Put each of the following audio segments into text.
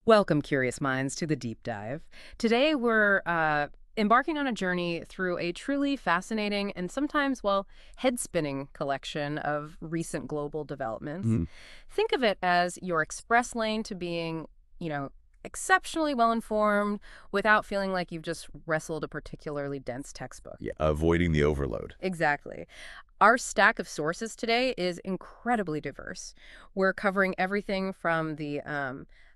Welcome, curious minds, to the deep dive. Today, we're embarking on a journey through a truly fascinating and sometimes, well, head-spinning collection of recent global developments. Mhm. Think of it as your express lane to being, exceptionally well-informed without feeling like you've just wrestled a particularly dense textbook. Yeah, avoiding the overload. Exactly. Our stack of sources today is incredibly diverse. We're covering everything from the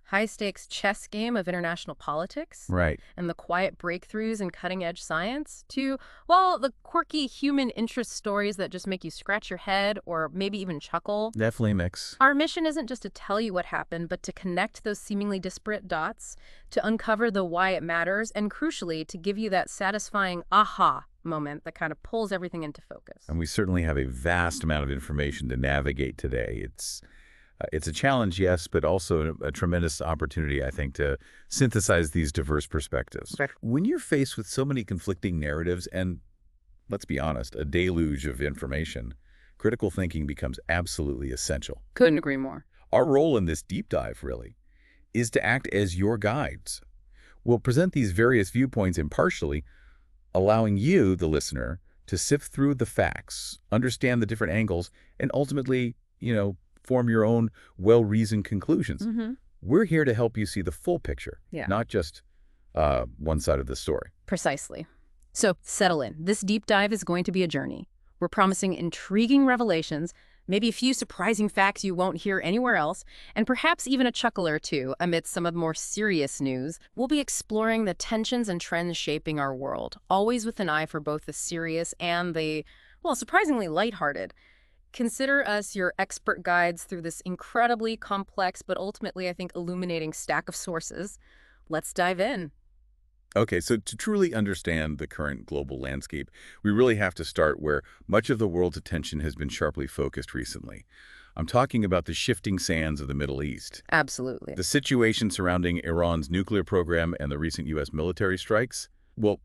high-stakes chess game of international politics Right. and the quiet breakthroughs in cutting-edge science to, well, the quirky human interest stories that just make you scratch your head or maybe even chuckle. Definitely a mix. Our mission isn't just to tell you what happened, but to connect those seemingly disparate dots, to uncover the why it matters, and crucially, to give you that satisfying aha moment that kind of pulls everything into focus. And we certainly have a vast amount of information to navigate today. It's a challenge, yes, but also a tremendous opportunity, I think, to synthesize these diverse perspectives. Right. When you're faced with so many conflicting narratives and, let's be honest, a deluge of information, critical thinking becomes absolutely essential. Couldn't agree more. Our role in this deep dive, really, is to act as your guides. We'll present these various viewpoints impartially, allowing you, the listener, to sift through the facts, understand the different angles, and ultimately, form your own well-reasoned conclusions. Mm-hmm. We're here to help you see the full picture, Yeah. not just one side of the story. Precisely. So settle in. This deep dive is going to be a journey. We're promising intriguing revelations, maybe a few surprising facts you won't hear anywhere else, and perhaps even a chuckle or two amidst some of the more serious news. We'll be exploring the tensions and trends shaping our world, always with an eye for both the serious and the, well, surprisingly lighthearted. Consider us your expert guides through this incredibly complex but ultimately, I think, illuminating stack of sources. Let's dive in. Okay, so to truly understand the current global landscape, we really have to start where much of the world's attention has been sharply focused recently. I'm talking about the shifting sands of the Middle East. Absolutely. The situation surrounding Iran's nuclear program and the recent U.S. military strikes, well,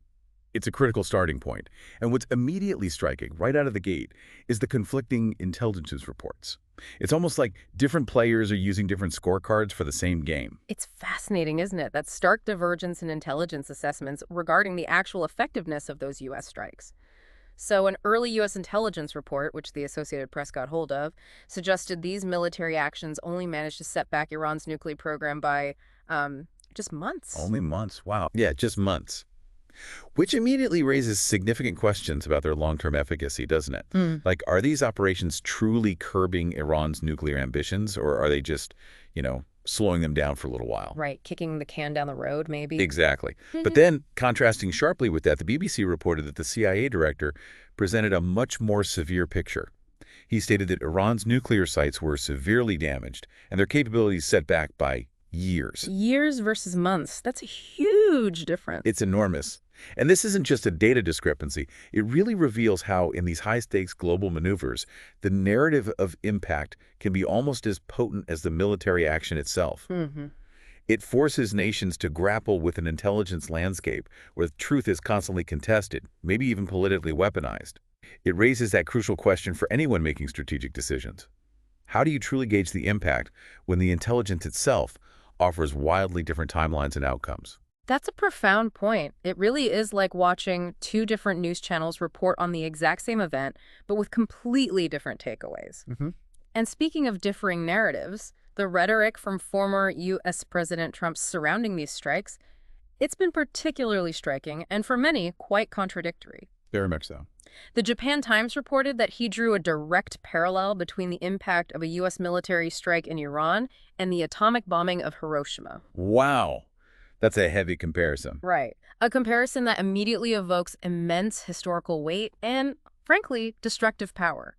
it's a critical starting point. And what's immediately striking, right out of the gate, is the conflicting intelligence reports. It's almost like different players are using different scorecards for the same game. It's fascinating, isn't it? That stark divergence in intelligence assessments regarding the actual effectiveness of those U.S. strikes. So an early U.S. intelligence report, which the Associated Press got hold of, suggested these military actions only managed to set back Iran's nuclear program by just months. Only months, wow. Yeah, just months. Which immediately raises significant questions about their long-term efficacy, doesn't it? Like, are these operations truly curbing Iran's nuclear ambitions, or are they just, slowing them down for a little while? Right, kicking the can down the road, maybe. Exactly. But then, contrasting sharply with that, the BBC reported that the CIA director presented a much more severe picture. He stated that Iran's nuclear sites were severely damaged and their capabilities set back by years. Years versus months. That's a huge difference. It's enormous. And this isn't just a data discrepancy. It really reveals how, in these high-stakes global maneuvers, the narrative of impact can be almost as potent as the military action itself. It forces nations to grapple with an intelligence landscape where truth is constantly contested, maybe even politically weaponized. It raises that crucial question for anyone making strategic decisions. How do you truly gauge the impact when the intelligence itself offers wildly different timelines and outcomes? That's a profound point. It really is like watching two different news channels report on the exact same event, but with completely different takeaways. And speaking of differing narratives, the rhetoric from former U.S. President Trump surrounding these strikes, it's been particularly striking and for many quite contradictory. Very much so. The Japan Times reported that he drew a direct parallel between the impact of a U.S. military strike in Iran and the atomic bombing of Hiroshima. Wow. That's a heavy comparison. Right. A comparison that immediately evokes immense historical weight and, frankly, destructive power.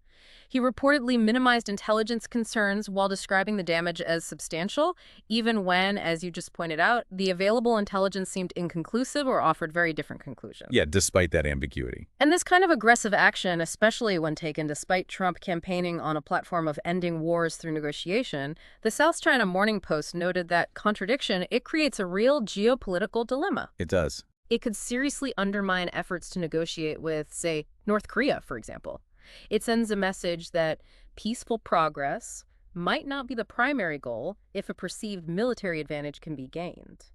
He reportedly minimized intelligence concerns while describing the damage as substantial, even when, as you just pointed out, the available intelligence seemed inconclusive or offered very different conclusions. Yeah, despite that ambiguity. And this kind of aggressive action, especially when taken despite Trump campaigning on a platform of ending wars through negotiation, the South China Morning Post noted that contradiction, it creates a real geopolitical dilemma. It does. It could seriously undermine efforts to negotiate with, say, North Korea, for example. It sends a message that peaceful progress, might not be the primary goal if a perceived military advantage can be gained.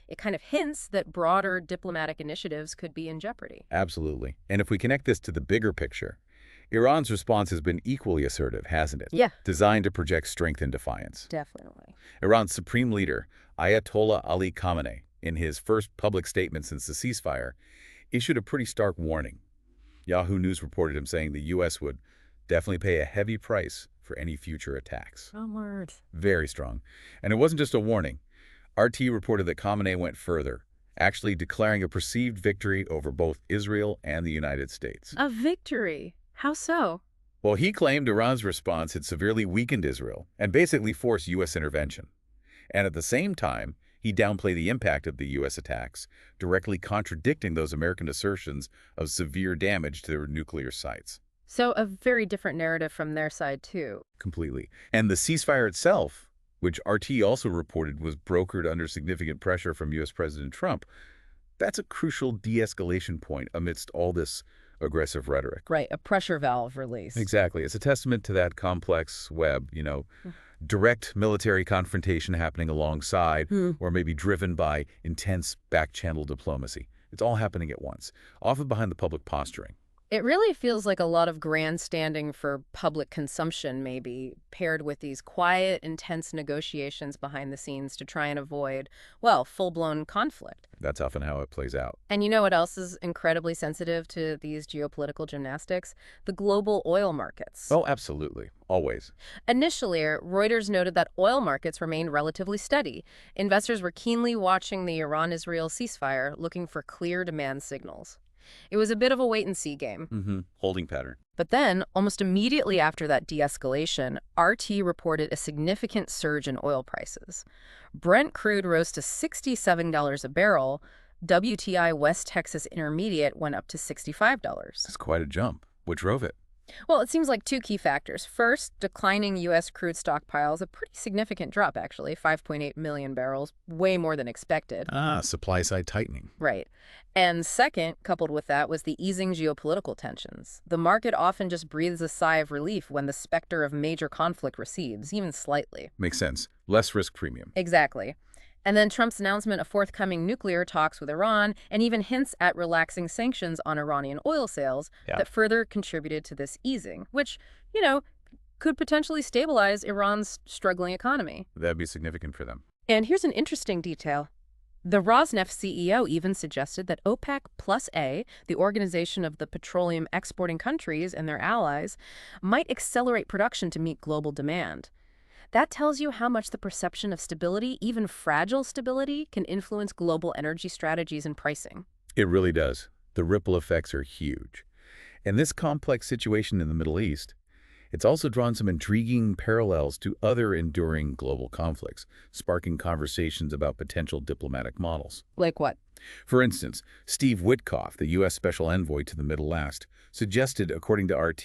It kind of hints that broader diplomatic initiatives could be in jeopardy. Absolutely. And if we connect this to the bigger picture, Iran's response has been equally assertive, hasn't it? Yeah, Designed to project strength and defiance. definitely. Iran's supreme leader, Ayatollah Ali Khamenei, in his first public statement since the ceasefire, issued a pretty stark warning. Yahoo News reported him saying the U.S. would definitely pay a heavy price for any future attacks. Oh, word. Very strong. And it wasn't just a warning. RT reported that Khamenei went further, actually declaring a perceived victory over both Israel and the United States. A victory? How so? Well, he claimed Iran's response had severely weakened Israel and basically forced U.S. intervention. And at the same time, he downplayed the impact of the U.S. attacks, directly contradicting those American assertions of severe damage to their nuclear sites. So a very different narrative from their side, too. Completely. And the ceasefire itself, which RT also reported was brokered under significant pressure from U.S. President Trump, that's a crucial de-escalation point amidst all this aggressive rhetoric. Right, a pressure valve release. Exactly. It's a testament to that complex web, direct military confrontation happening alongside or maybe driven by intense back-channel diplomacy. It's all happening at once, often behind the public posturing. It really feels like a lot of grandstanding for public consumption, maybe, paired with these quiet, intense negotiations behind the scenes to try and avoid, well, full-blown conflict. That's often how it plays out. And you know what else is incredibly sensitive to these geopolitical gymnastics? The global oil markets. Oh, absolutely. Always. Initially, Reuters noted that oil markets remained relatively steady. Investors were keenly watching the Iran-Israel ceasefire, looking for clear demand signals. It was a bit of a wait-and-see game. Holding pattern. But then, almost immediately after that de-escalation, RT reported a significant surge in oil prices. Brent crude rose to $67 a barrel. WTI West Texas Intermediate went up to $65. That's quite a jump. What drove it? Well, it seems like two key factors. First, declining U.S. crude stockpiles, a pretty significant drop, actually, 5.8 million barrels, way more than expected. Supply-side tightening. Right. And second, coupled with that, was the easing geopolitical tensions. The market often just breathes a sigh of relief when the specter of major conflict recedes, even slightly. Makes sense. Less risk premium. Exactly. And then Trump's announcement of forthcoming nuclear talks with Iran and even hints at relaxing sanctions on Iranian oil sales that further contributed to this easing, which, could potentially stabilize Iran's struggling economy. That'd be significant for them. And here's an interesting detail. The Rosneft CEO even suggested that OPEC plus A, the organization of the petroleum exporting countries and their allies, might accelerate production to meet global demand. That tells you how much the perception of stability, even fragile stability, can influence global energy strategies and pricing. It really does. The ripple effects are huge. And this complex situation in the Middle East, it's also drawn some intriguing parallels to other enduring global conflicts, sparking conversations about potential diplomatic models. Like what? For instance, Steve Witkoff, the U.S. Special Envoy to the Middle East, suggested, according to RT,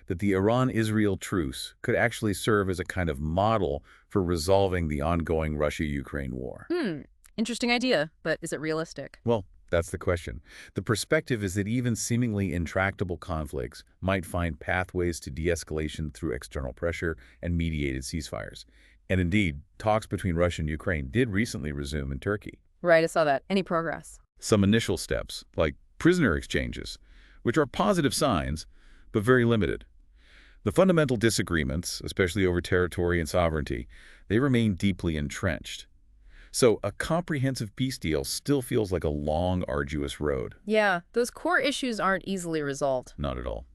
that the Iran-Israel truce could actually serve as a kind of model for resolving the ongoing Russia-Ukraine war. Interesting idea, but is it realistic? Well, that's the question. The perspective is that even seemingly intractable conflicts might find pathways to de-escalation through external pressure and mediated ceasefires. And indeed, talks between Russia and Ukraine did recently resume in Turkey. Right, I saw that. Any progress? Some initial steps, like prisoner exchanges, which are positive signs, but very limited. The fundamental disagreements, especially over territory and sovereignty, they remain deeply entrenched. So a comprehensive peace deal still feels like a long, arduous road. Yeah, those core issues aren't easily resolved. Not at all.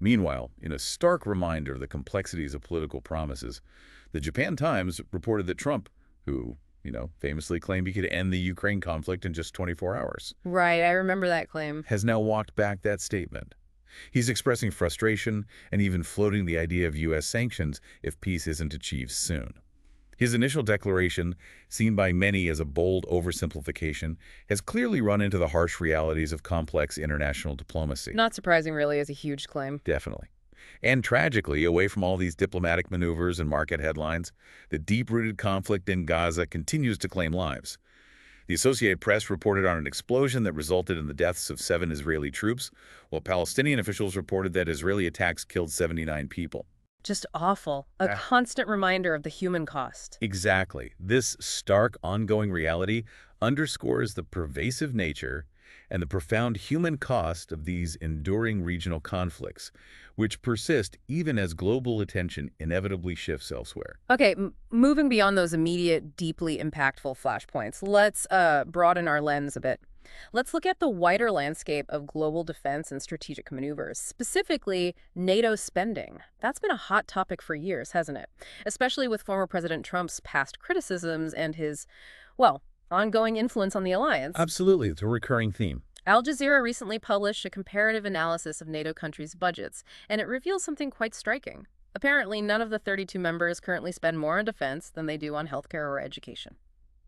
Meanwhile, in a stark reminder of the complexities of political promises, the Japan Times reported that Trump, who famously claimed he could end the Ukraine conflict in just 24 hours. Right, I remember that claim. Has now walked back that statement. He's expressing frustration and even floating the idea of U.S. sanctions if peace isn't achieved soon. His initial declaration, seen by many as a bold oversimplification, has clearly run into the harsh realities of complex international diplomacy. Not surprising, really, as a huge claim. Definitely. And tragically, away from all these diplomatic maneuvers and market headlines, the deep-rooted conflict in Gaza continues to claim lives. The Associated Press reported on an explosion that resulted in the deaths of 7 Israeli troops, while Palestinian officials reported that Israeli attacks killed 79 people. Just awful. A constant reminder of the human cost. Exactly. This stark, ongoing reality underscores the pervasive nature and the profound human cost of these enduring regional conflicts, which persist even as global attention inevitably shifts elsewhere. Okay, moving beyond those immediate, deeply impactful flashpoints, let's broaden our lens a bit. Let's look at the wider landscape of global defense and strategic maneuvers, specifically NATO spending. That's been a hot topic for years, hasn't it? Especially with former President Trump's past criticisms and his, well, ongoing influence on the alliance. Absolutely, it's a recurring theme. Al Jazeera recently published a comparative analysis of NATO countries' budgets, and it reveals something quite striking. Apparently, none of the 32 members currently spend more on defense than they do on healthcare or education.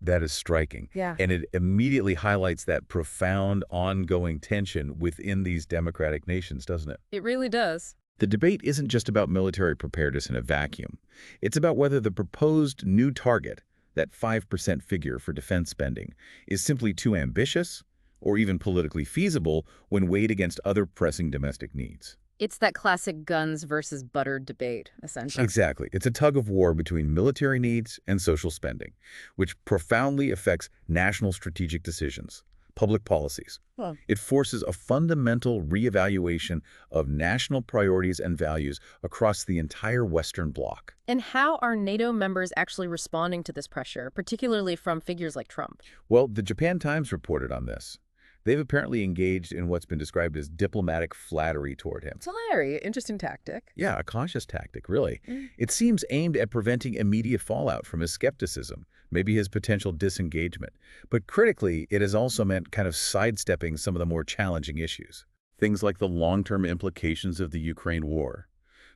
That is striking. Yeah. And it immediately highlights that profound ongoing tension within these democratic nations, doesn't it? It really does. The debate isn't just about military preparedness in a vacuum. It's about whether the proposed new target, that 5% figure for defense spending, is simply too ambitious or even politically feasible when weighed against other pressing domestic needs. It's that classic guns versus butter debate, essentially. Exactly. It's a tug of war between military needs and social spending, which profoundly affects national strategic decisions, public policies. Well, It forces a fundamental reevaluation of national priorities and values across the entire Western Bloc. and how are NATO members actually responding to this pressure, particularly from figures like Trump? Well, the Japan Times reported on this. They've apparently engaged in what's been described as diplomatic flattery toward him. It's a very interesting tactic. Yeah, a cautious tactic, really. Mm. It seems aimed at preventing immediate fallout from his skepticism, maybe his potential disengagement. But critically, it has also meant kind of sidestepping some of the more challenging issues. Things like the long-term implications of the Ukraine war,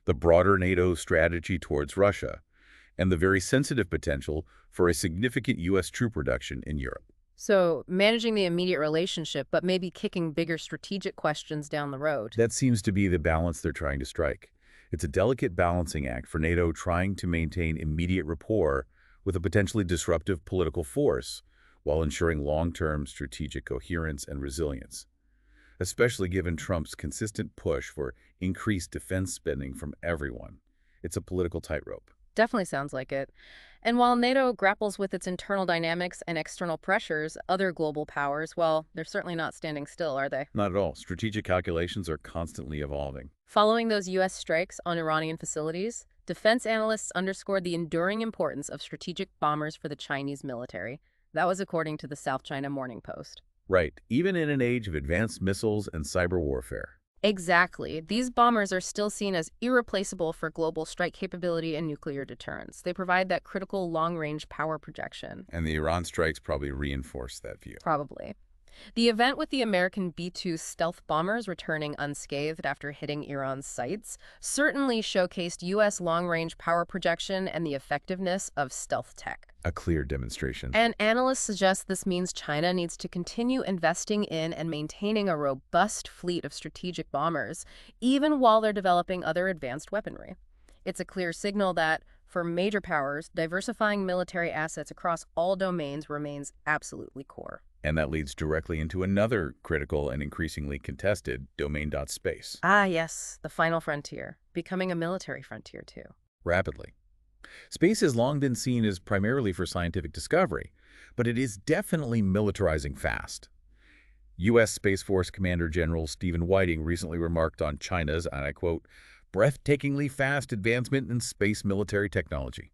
the broader NATO strategy towards Russia, and the very sensitive potential for a significant U.S. troop reduction in Europe. So, managing the immediate relationship, but maybe kicking bigger strategic questions down the road. That seems to be the balance they're trying to strike. It's a delicate balancing act for NATO trying to maintain immediate rapport with a potentially disruptive political force while ensuring long-term strategic coherence and resilience, especially given Trump's consistent push for increased defense spending from everyone. It's a political tightrope. Definitely sounds like it. And while NATO grapples with its internal dynamics and external pressures, other global powers, well, they're certainly not standing still, are they? Not at all. Strategic calculations are constantly evolving. Following those U.S. strikes on Iranian facilities, defense analysts underscored the enduring importance of strategic bombers for the Chinese military. That was according to the South China Morning Post. Right, even in an age of advanced missiles and cyber warfare. Exactly. These bombers are still seen as irreplaceable for global strike capability and nuclear deterrence. They provide that critical long-range power projection. And the Iran strikes probably reinforce that view. Probably. The event with the American B-2 stealth bombers returning unscathed after hitting Iran's sights certainly showcased U.S. long-range power projection and the effectiveness of stealth tech. A clear demonstration. And analysts suggest this means China needs to continue investing in and maintaining a robust fleet of strategic bombers, even while they're developing other advanced weaponry. It's a clear signal that, for major powers, diversifying military assets across all domains remains absolutely core. And that leads directly into another critical and increasingly contested domain.space. Ah, yes, the final frontier, becoming a military frontier, too. Rapidly. Space has long been seen as primarily for scientific discovery, but it is definitely militarizing fast. U.S. Space Force Commander General Stephen Whiting recently remarked on China's, and I quote, breathtakingly fast advancement in space military technology.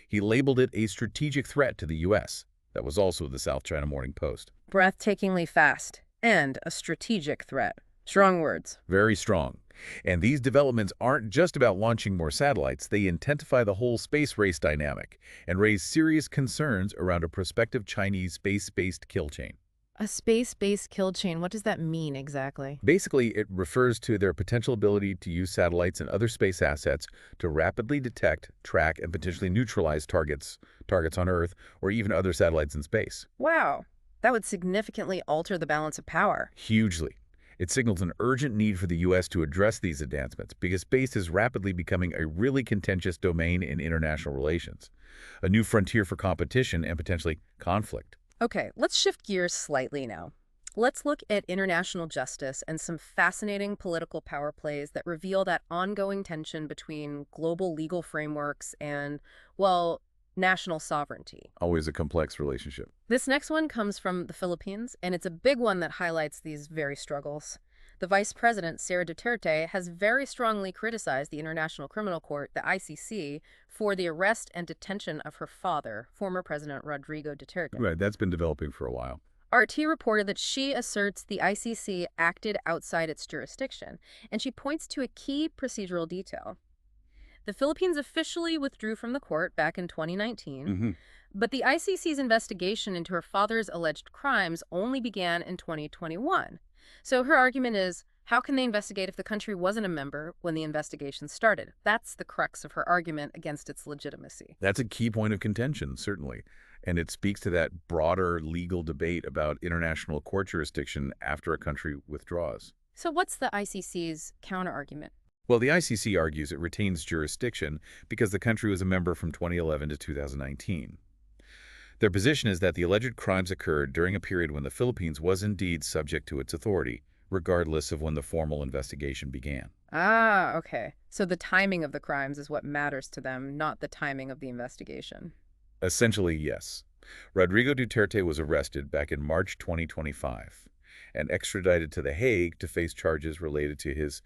He labeled it a strategic threat to the U.S. That was also the South China Morning Post. Breathtakingly fast and a strategic threat. Strong words. Very strong. And these developments aren't just about launching more satellites. They intensify the whole space race dynamic and raise serious concerns around a prospective Chinese space-based kill chain. A space-based kill chain, what does that mean exactly? Basically, it refers to their potential ability to use satellites and other space assets to rapidly detect, track, and potentially neutralize targets on Earth or even other satellites in space. Wow, that would significantly alter the balance of power. Hugely. It signals an urgent need for the U.S. to address these advancements because space is rapidly becoming a really contentious domain in international relations, a new frontier for competition and potentially conflict. Okay, let's shift gears slightly now. Let's look at international justice and some fascinating political power plays that reveal that ongoing tension between global legal frameworks and, well, national sovereignty. Always a complex relationship. This next one comes from the Philippines, and it's a big one that highlights these very struggles. The Vice President, Sara Duterte, has very strongly criticized the International Criminal Court, the ICC, for the arrest and detention of her father, former President Rodrigo Duterte. Right, that's been developing for a while. RT reported that she asserts the ICC acted outside its jurisdiction, and she points to a key procedural detail. The Philippines officially withdrew from the court back in 2019, but the ICC's investigation into her father's alleged crimes only began in 2021. So her argument is, how can they investigate if the country wasn't a member when the investigation started? That's the crux of her argument against its legitimacy. That's a key point of contention, certainly. And it speaks to that broader legal debate about international court jurisdiction after a country withdraws. So what's the ICC's counterargument? Well, the ICC argues it retains jurisdiction because the country was a member from 2011 to 2019. Their position is that the alleged crimes occurred during a period when the Philippines was indeed subject to its authority, regardless of when the formal investigation began. Ah, okay. So the timing of the crimes is what matters to them, not the timing of the investigation. Essentially, yes. Rodrigo Duterte was arrested back in March 2025 and extradited to The Hague to face charges related to his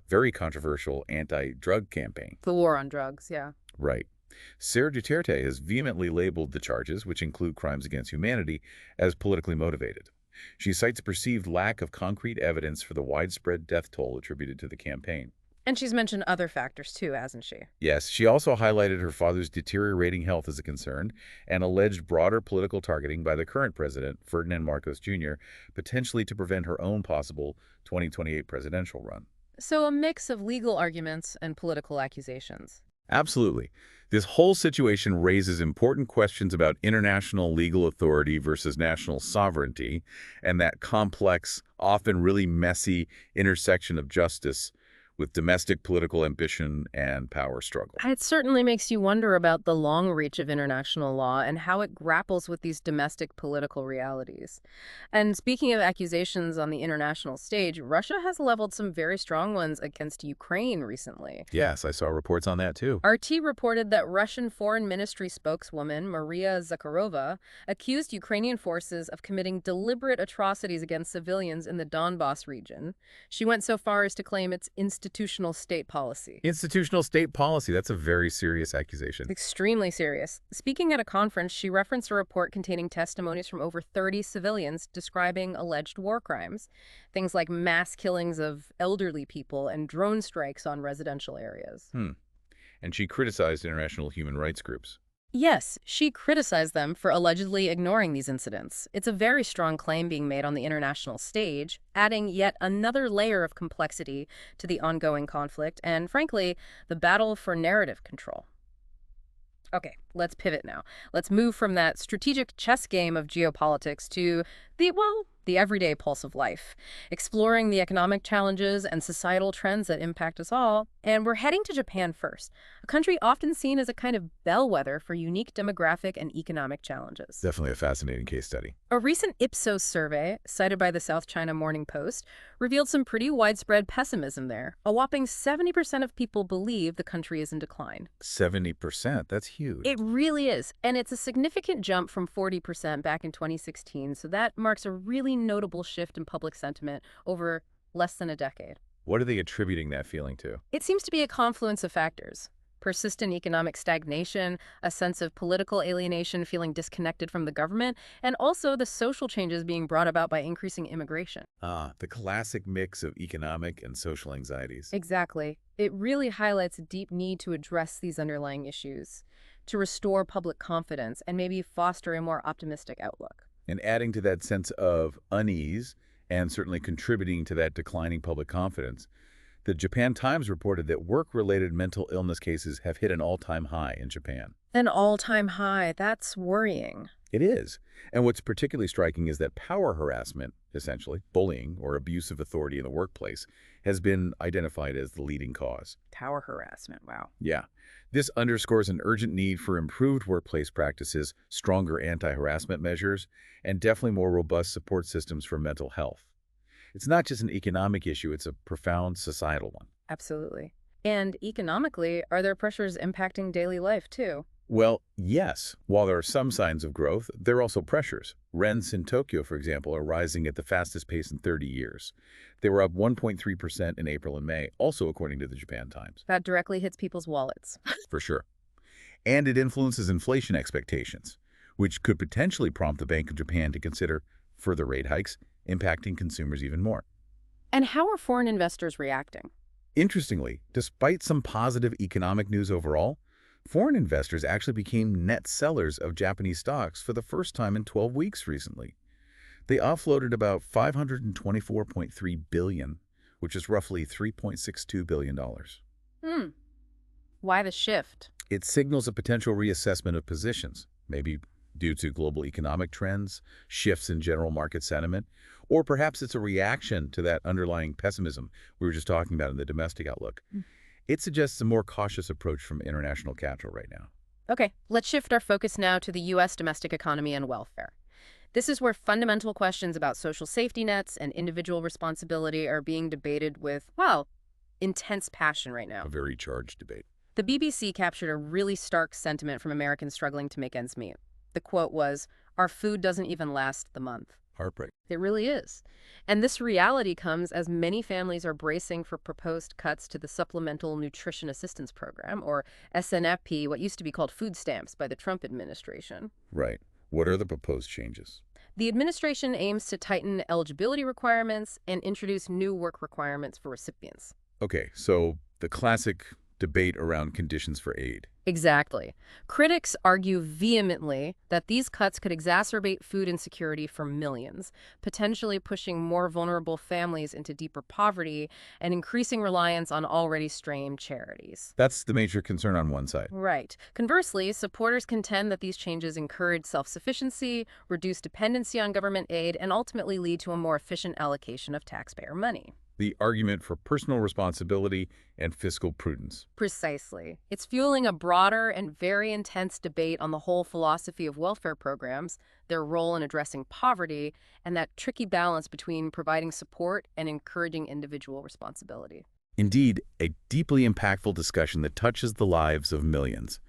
very controversial anti-drug campaign. The war on drugs, yeah. Right. Sara Duterte has vehemently labeled the charges, which include crimes against humanity, as politically motivated. She cites a perceived lack of concrete evidence for the widespread death toll attributed to the campaign. And she's mentioned other factors too, hasn't she? Yes, she also highlighted her father's deteriorating health as a concern and alleged broader political targeting by the current president, Ferdinand Marcos Jr., potentially to prevent her own possible 2028 presidential run. So a mix of legal arguments and political accusations. Absolutely. This whole situation raises important questions about international legal authority versus national sovereignty and that complex, often really messy intersection of justice with domestic political ambition and power struggle. It certainly makes you wonder about the long reach of international law and how it grapples with these domestic political realities. And speaking of accusations on the international stage, Russia has leveled some very strong ones against Ukraine recently. Yes, I saw reports on that too. RT reported that Russian Foreign Ministry spokeswoman Maria Zakharova accused Ukrainian forces of committing deliberate atrocities against civilians in the Donbas region. She went so far as to claim it's institutional state policy. Institutional state policy, that's a very serious accusation. Extremely serious. Speaking at a conference, she referenced a report containing testimonies from over 30 civilians describing alleged war crimes, things like mass killings of elderly people and drone strikes on residential areas. And she criticized international human rights groups. Yes, she criticized them for allegedly ignoring these incidents. It's a very strong claim being made on the international stage, adding yet another layer of complexity to the ongoing conflict and, frankly, the battle for narrative control. Okay, let's pivot now. Let's move from that strategic chess game of geopolitics to the everyday pulse of life, exploring the economic challenges and societal trends that impact us all. And we're heading to Japan first, a country often seen as a kind of bellwether for unique demographic and economic challenges. Definitely a fascinating case study. A recent Ipsos survey, cited by the South China Morning Post, revealed some pretty widespread pessimism there. A whopping 70% of people believe the country is in decline. 70%, that's huge. It really is, and it's a significant jump from 40% back in 2016, so that marks a really notable shift in public sentiment over less than a decade. What are they attributing that feeling to? It seems to be a confluence of factors. Persistent economic stagnation, a sense of political alienation, feeling disconnected from the government, and also the social changes being brought about by increasing immigration. The classic mix of economic and social anxieties. Exactly. It really highlights a deep need to address these underlying issues, to restore public confidence, and maybe foster a more optimistic outlook. And adding to that sense of unease, and certainly contributing to that declining public confidence, The Japan Times reported that work-related mental illness cases have hit an all-time high in Japan. An all-time high. That's worrying. It is. And what's particularly striking is that power harassment, essentially, bullying or abuse of authority in the workplace, has been identified as the leading cause. Power harassment. Wow. Yeah. This underscores an urgent need for improved workplace practices, stronger anti-harassment measures, and definitely more robust support systems for mental health. It's not just an economic issue, it's a profound societal one. Absolutely. And economically, are there pressures impacting daily life, too? Well, yes. While there are some signs of growth, there are also pressures. Rents in Tokyo, for example, are rising at the fastest pace in 30 years. They were up 1.3% in April and May, also according to the Japan Times. That directly hits people's wallets. For sure. And it influences inflation expectations, which could potentially prompt the Bank of Japan to consider further rate hikes, impacting consumers even more. And how are foreign investors reacting? Interestingly, despite some positive economic news overall, foreign investors actually became net sellers of Japanese stocks for the first time in 12 weeks recently. They offloaded about $524.3 billion, which is roughly $3.62 billion. Why the shift? It signals a potential reassessment of positions, maybe due to global economic trends, shifts in general market sentiment, or perhaps it's a reaction to that underlying pessimism we were just talking about in the domestic outlook. It suggests a more cautious approach from international capital right now. Okay, let's shift our focus now to the U.S. domestic economy and welfare. This is where fundamental questions about social safety nets and individual responsibility are being debated with, well, intense passion right now. A very charged debate. The BBC captured a really stark sentiment from Americans struggling to make ends meet. The quote was, "Our food doesn't even last the month." Heartbreak. It really is. And this reality comes as many families are bracing for proposed cuts to the Supplemental Nutrition Assistance Program, or SNFP, what used to be called food stamps by the Trump administration. Right. What are the proposed changes? The administration aims to tighten eligibility requirements and introduce new work requirements for recipients. Okay, so the classic debate around conditions for aid. Exactly. Critics argue vehemently that these cuts could exacerbate food insecurity for millions, potentially pushing more vulnerable families into deeper poverty and increasing reliance on already strained charities. That's the major concern on one side. Right. Conversely, supporters contend that these changes encourage self-sufficiency, reduce dependency on government aid, and ultimately lead to a more efficient allocation of taxpayer money. The argument for personal responsibility and fiscal prudence. Precisely. It's fueling a broader and very intense debate on the whole philosophy of welfare programs, their role in addressing poverty, and that tricky balance between providing support and encouraging individual responsibility. Indeed, a deeply impactful discussion that touches the lives of millions.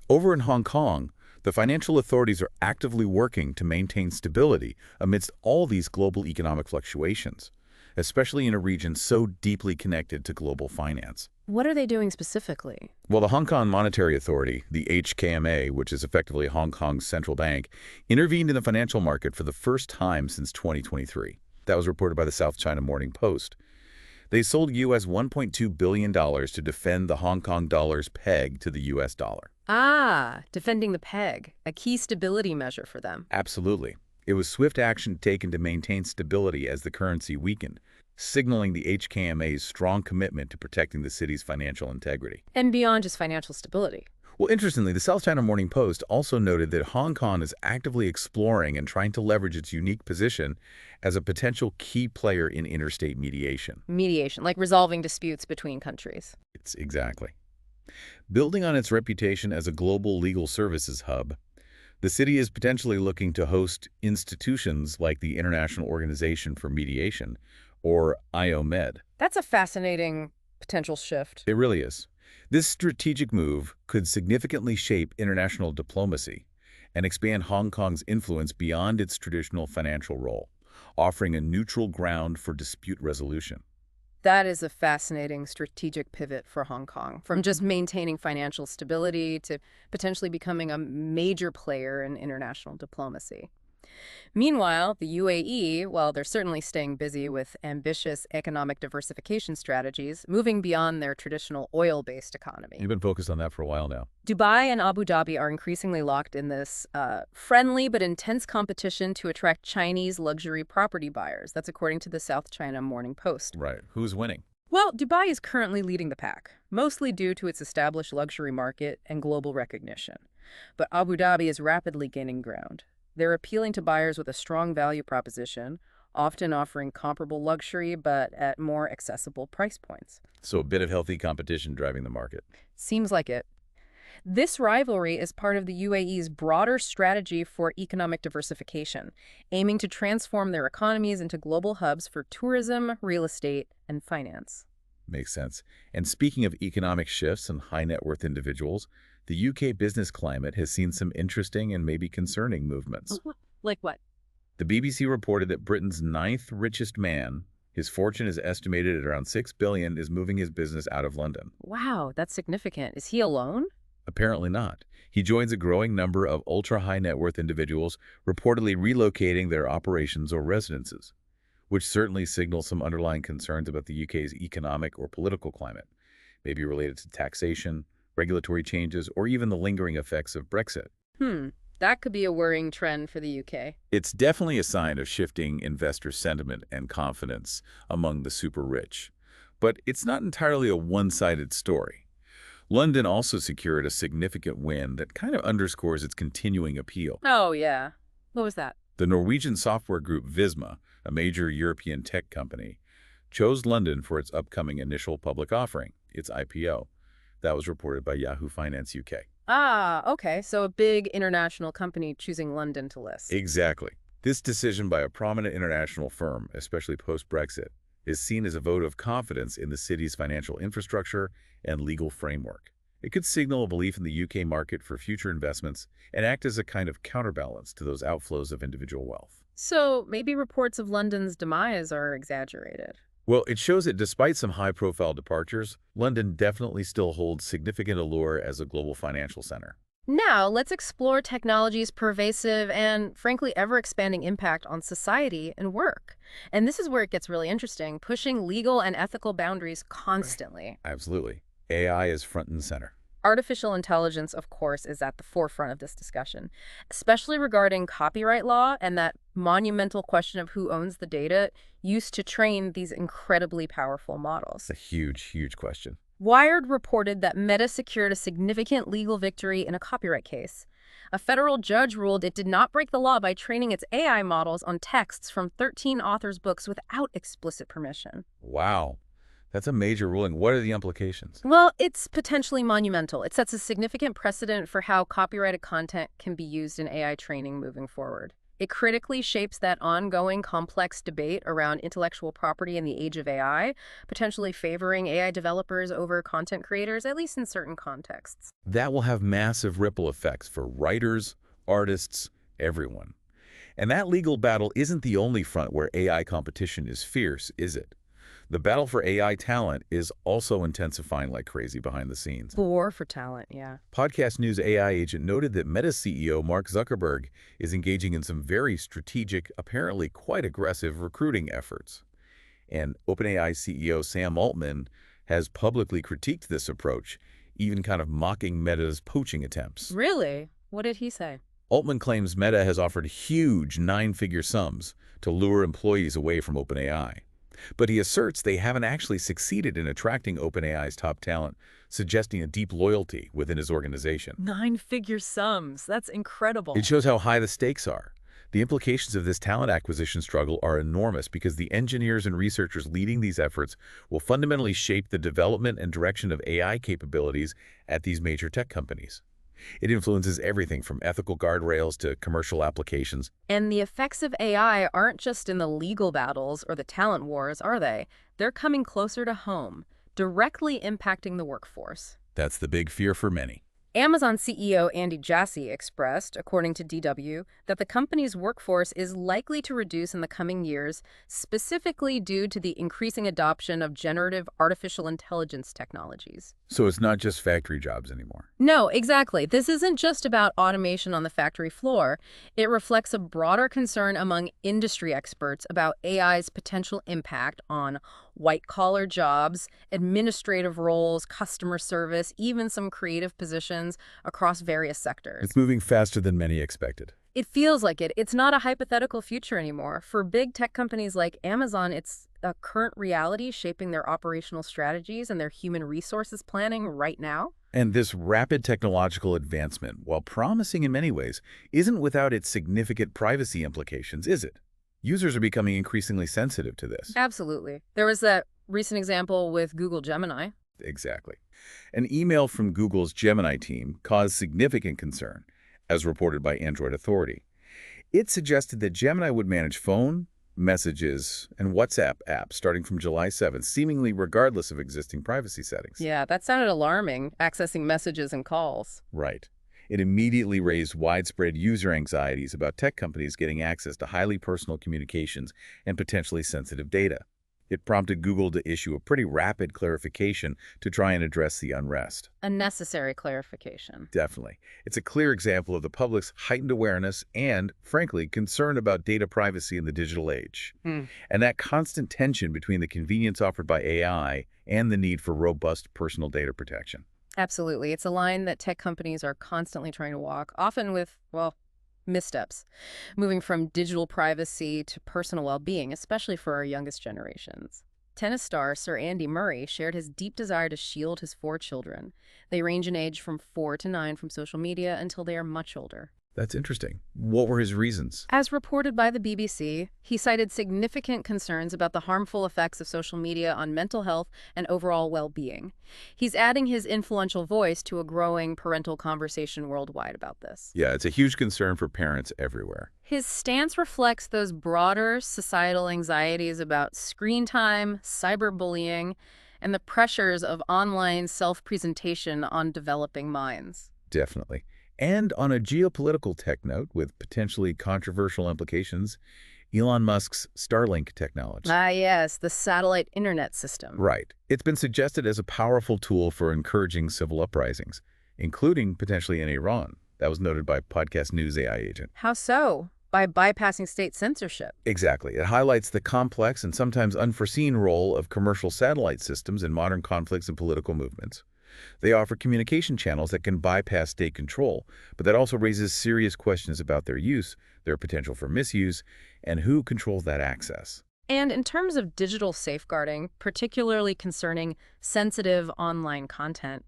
Over in Hong Kong, the financial authorities are actively working to maintain stability amidst all these global economic fluctuations, especially in a region so deeply connected to global finance. What are they doing specifically? Well, the Hong Kong Monetary Authority, the HKMA, which is effectively Hong Kong's central bank, intervened in the financial market for the first time since 2023. That was reported by the South China Morning Post. They sold US $1.2 billion to defend the Hong Kong dollar's peg to the US dollar. Ah, defending the peg, a key stability measure for them. Absolutely. It was swift action taken to maintain stability as the currency weakened, signaling the HKMA's strong commitment to protecting the city's financial integrity. And beyond just financial stability. Well, interestingly, the South China Morning Post also noted that Hong Kong is actively exploring and trying to leverage its unique position as a potential key player in interstate mediation. Mediation, like resolving disputes between countries. It's exactly. Building on its reputation as a global legal services hub, the city is potentially looking to host institutions like the International Organization for Mediation, or IOMED. That's a fascinating potential shift. It really is. This strategic move could significantly shape international diplomacy and expand Hong Kong's influence beyond its traditional financial role, offering a neutral ground for dispute resolution. That is a fascinating strategic pivot for Hong Kong, from just maintaining financial stability to potentially becoming a major player in international diplomacy. Meanwhile, the UAE, while they're certainly staying busy with ambitious economic diversification strategies, moving beyond their traditional oil-based economy. You've been focused on that for a while now. Dubai and Abu Dhabi are increasingly locked in this friendly but intense competition to attract Chinese luxury property buyers. That's according to the South China Morning Post. Right. Who's winning? Well, Dubai is currently leading the pack, mostly due to its established luxury market and global recognition. But Abu Dhabi is rapidly gaining ground. They're appealing to buyers with a strong value proposition, often offering comparable luxury but at more accessible price points. So a bit of healthy competition driving the market. Seems like it. This rivalry is part of the UAE's broader strategy for economic diversification, aiming to transform their economies into global hubs for tourism, real estate, and finance. Makes sense. And speaking of economic shifts and high net worth individuals, the UK business climate has seen some interesting and maybe concerning movements. Like what? The BBC reported that Britain's ninth richest man, his fortune is estimated at around $6 billion, is moving his business out of London. Wow, that's significant. Is he alone? Apparently not. He joins a growing number of ultra-high net worth individuals reportedly relocating their operations or residences, which certainly signals some underlying concerns about the UK's economic or political climate, maybe related to taxation, regulatory changes, or even the lingering effects of Brexit. That could be a worrying trend for the UK. It's definitely a sign of shifting investor sentiment and confidence among the super rich. But it's not entirely a one-sided story. London also secured a significant win that kind of underscores its continuing appeal. Oh, yeah. What was that? The Norwegian software group Visma, a major European tech company, chose London for its upcoming initial public offering, its IPO. That was reported by Yahoo Finance UK. Ah, okay. So a big international company choosing London to list. Exactly. This decision by a prominent international firm, especially post-Brexit, is seen as a vote of confidence in the city's financial infrastructure and legal framework. It could signal a belief in the UK market for future investments and act as a kind of counterbalance to those outflows of individual wealth. So maybe reports of London's demise are exaggerated. Well, it shows that despite some high-profile departures, London definitely still holds significant allure as a global financial center. Now, let's explore technology's pervasive and, frankly, ever-expanding impact on society and work. And this is where it gets really interesting, pushing legal and ethical boundaries constantly. Absolutely. AI is front and center. Artificial intelligence, of course, is at the forefront of this discussion, especially regarding copyright law and that monumental question of who owns the data used to train these incredibly powerful models. It's a huge, huge question. Wired reported that Meta secured a significant legal victory in a copyright case. A federal judge ruled it did not break the law by training its AI models on texts from 13 authors' books without explicit permission. Wow. That's a major ruling. What are the implications? Well, it's potentially monumental. It sets a significant precedent for how copyrighted content can be used in AI training moving forward. It critically shapes that ongoing complex debate around intellectual property in the age of AI, potentially favoring AI developers over content creators, at least in certain contexts. That will have massive ripple effects for writers, artists, everyone. And that legal battle isn't the only front where AI competition is fierce, is it? The battle for AI talent is also intensifying like crazy behind the scenes. War for talent, yeah. Podcast News AI agent noted that Meta CEO Mark Zuckerberg is engaging in some very strategic, apparently quite aggressive recruiting efforts. And OpenAI CEO Sam Altman has publicly critiqued this approach, even kind of mocking Meta's poaching attempts. Really? What did he say? Altman claims Meta has offered huge nine-figure sums to lure employees away from OpenAI. But he asserts they haven't actually succeeded in attracting OpenAI's top talent, suggesting a deep loyalty within his organization. Nine-figure sums. That's incredible. It shows how high the stakes are. The implications of this talent acquisition struggle are enormous because the engineers and researchers leading these efforts will fundamentally shape the development and direction of AI capabilities at these major tech companies. It influences everything from ethical guardrails to commercial applications. And the effects of AI aren't just in the legal battles or the talent wars, are they? They're coming closer to home, directly impacting the workforce. That's the big fear for many. Amazon CEO Andy Jassy expressed, according to DW, that the company's workforce is likely to reduce in the coming years, specifically due to the increasing adoption of generative artificial intelligence technologies. So it's not just factory jobs anymore. No, exactly. This isn't just about automation on the factory floor. It reflects a broader concern among industry experts about AI's potential impact on white-collar jobs, administrative roles, customer service, even some creative positions across various sectors. It's moving faster than many expected. It feels like it. It's not a hypothetical future anymore. For big tech companies like Amazon, it's a current reality shaping their operational strategies and their human resources planning right now. And this rapid technological advancement, while promising in many ways, isn't without its significant privacy implications, is it? Users are becoming increasingly sensitive to this. Absolutely. There was that recent example with Google Gemini. Exactly. An email from Google's Gemini team caused significant concern, as reported by Android Authority. It suggested that Gemini would manage phone, messages, and WhatsApp apps starting from July 7th, seemingly regardless of existing privacy settings. Yeah, that sounded alarming, accessing messages and calls. Right. It immediately raised widespread user anxieties about tech companies getting access to highly personal communications and potentially sensitive data. It prompted Google to issue a pretty rapid clarification to try and address the unrest. A necessary clarification. Definitely. It's a clear example of the public's heightened awareness and, frankly, concern about data privacy in the digital age. And that constant tension between the convenience offered by AI and the need for robust personal data protection. Absolutely. It's a line that tech companies are constantly trying to walk, often with, well, missteps, moving from digital privacy to personal well-being, especially for our youngest generations. Tennis star Sir Andy Murray shared his deep desire to shield his 4 children. They range in age from 4 to 9 from social media until they are much older. That's interesting. What were his reasons? As reported by the BBC, he cited significant concerns about the harmful effects of social media on mental health and overall well-being. He's adding his influential voice to a growing parental conversation worldwide about this. Yeah, it's a huge concern for parents everywhere. His stance reflects those broader societal anxieties about screen time, cyberbullying, and the pressures of online self-presentation on developing minds. Definitely. And on a geopolitical tech note with potentially controversial implications, Elon Musk's Starlink technology. Ah, yes, the satellite internet system. Right. It's been suggested as a powerful tool for encouraging civil uprisings, including potentially in Iran. That was noted by Podcast News AI agent. How so? By bypassing state censorship. Exactly. It highlights the complex and sometimes unforeseen role of commercial satellite systems in modern conflicts and political movements. They offer communication channels that can bypass state control, but that also raises serious questions about their use, their potential for misuse, and who controls that access. And in terms of digital safeguarding, particularly concerning sensitive online content,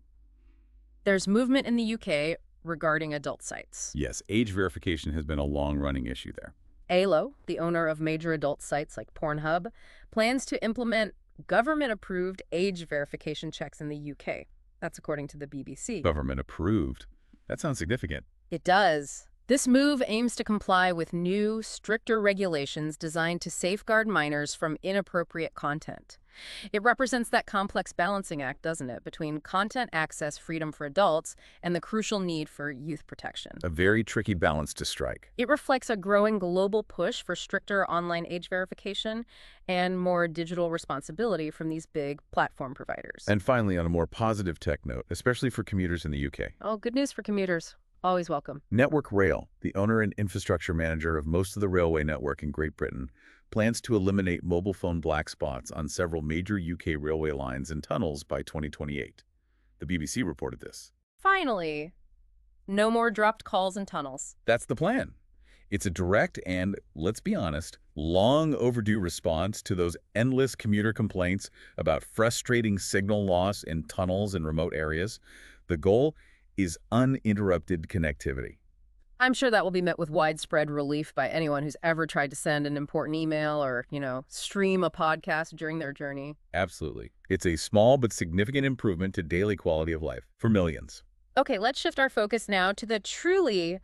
there's movement in the UK regarding adult sites. Yes, age verification has been a long-running issue there. ALO, the owner of major adult sites like Pornhub, plans to implement government-approved age verification checks in the UK. That's according to the BBC. Government approved. That sounds significant. It does. This move aims to comply with new, stricter regulations designed to safeguard minors from inappropriate content. It represents that complex balancing act, doesn't it, between content access freedom for adults and the crucial need for youth protection. A very tricky balance to strike. It reflects a growing global push for stricter online age verification and more digital responsibility from these big platform providers. And finally, on a more positive tech note, especially for commuters in the UK. Oh, good news for commuters. Always welcome. Network Rail, the owner and infrastructure manager of most of the railway network in Great Britain, plans to eliminate mobile phone black spots on several major UK railway lines and tunnels by 2028. The BBC reported this. Finally, no more dropped calls in tunnels. That's the plan. It's a direct and, let's be honest, long overdue response to those endless commuter complaints about frustrating signal loss in tunnels in remote areas. The goal is uninterrupted connectivity. I'm sure that will be met with widespread relief by anyone who's ever tried to send an important email or, stream a podcast during their journey. Absolutely. It's a small but significant improvement to daily quality of life for millions. Okay, let's shift our focus now to the truly,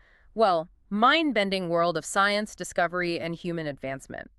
mind-bending world of science, discovery, and human advancement.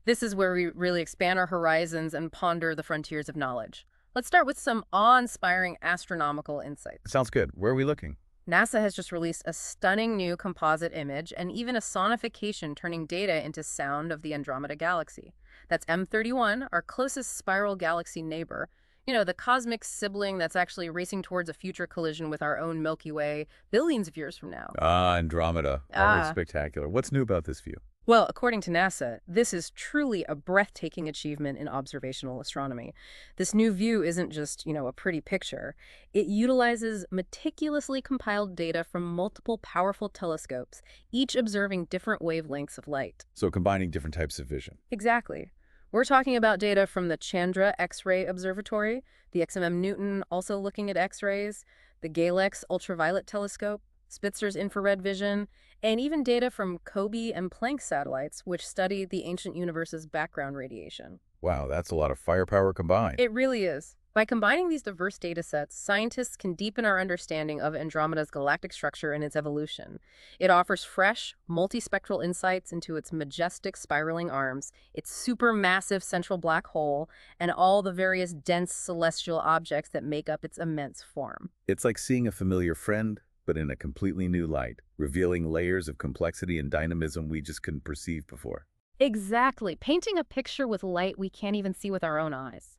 This is where we really expand our horizons and ponder the frontiers of knowledge. Let's start with some awe-inspiring astronomical insights. Sounds good. Where are we looking? NASA has just released a stunning new composite image and even a sonification turning data into sound of the Andromeda Galaxy. That's M31, our closest spiral galaxy neighbor, The cosmic sibling that's actually racing towards a future collision with our own Milky Way billions of years from now. Ah, Andromeda. Always Ah. spectacular. What's new about this view? Well, according to NASA, this is truly a breathtaking achievement in observational astronomy. This new view isn't just, a pretty picture. It utilizes meticulously compiled data from multiple powerful telescopes, each observing different wavelengths of light. So combining different types of vision. Exactly. We're talking about data from the Chandra X-ray Observatory, the XMM Newton also looking at X-rays, the Galex Ultraviolet Telescope, Spitzer's infrared vision, and even data from COBE and Planck satellites, which study the ancient universe's background radiation. Wow, that's a lot of firepower combined. It really is. By combining these diverse data sets, scientists can deepen our understanding of Andromeda's galactic structure and its evolution. It offers fresh, multispectral insights into its majestic spiraling arms, its supermassive central black hole, and all the various dense celestial objects that make up its immense form. It's like seeing a familiar friend, but in a completely new light, revealing layers of complexity and dynamism we just couldn't perceive before. Exactly, painting a picture with light we can't even see with our own eyes.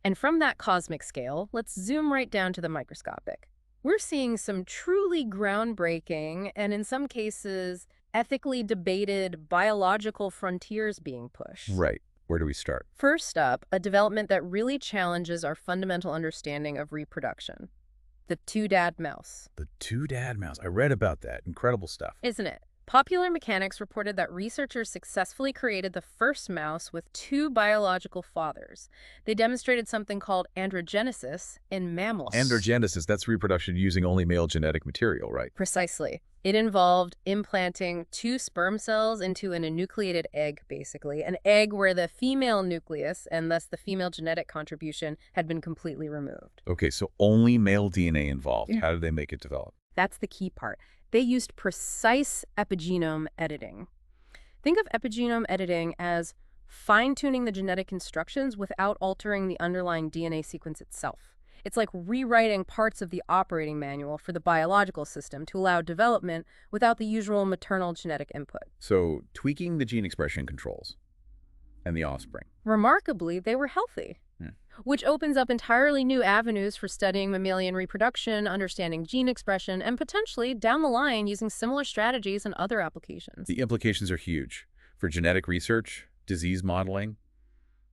And from that cosmic scale, let's zoom right down to the microscopic. We're seeing some truly groundbreaking, and in some cases, ethically debated biological frontiers being pushed. Right. Where do we start? First up, a development that really challenges our fundamental understanding of reproduction. The two-dad mouse. The two-dad mouse. I read about that. Incredible stuff. Isn't it? Popular Mechanics reported that researchers successfully created the first mouse with two biological fathers. They demonstrated something called androgenesis in mammals. Androgenesis, that's reproduction using only male genetic material, right? Precisely. It involved implanting two sperm cells into an enucleated egg, basically. An egg where the female nucleus, and thus the female genetic contribution, had been completely removed. Okay, so only male DNA involved. Yeah. How did they make it develop? That's the key part. They used precise epigenome editing. Think of epigenome editing as fine-tuning the genetic instructions without altering the underlying DNA sequence itself. It's like rewriting parts of the operating manual for the biological system to allow development without the usual maternal genetic input. So tweaking the gene expression controls and the offspring. Remarkably, they were healthy, Hmm. which opens up entirely new avenues for studying mammalian reproduction, understanding gene expression, and potentially, down the line, using similar strategies in other applications. The implications are huge for genetic research, disease modeling,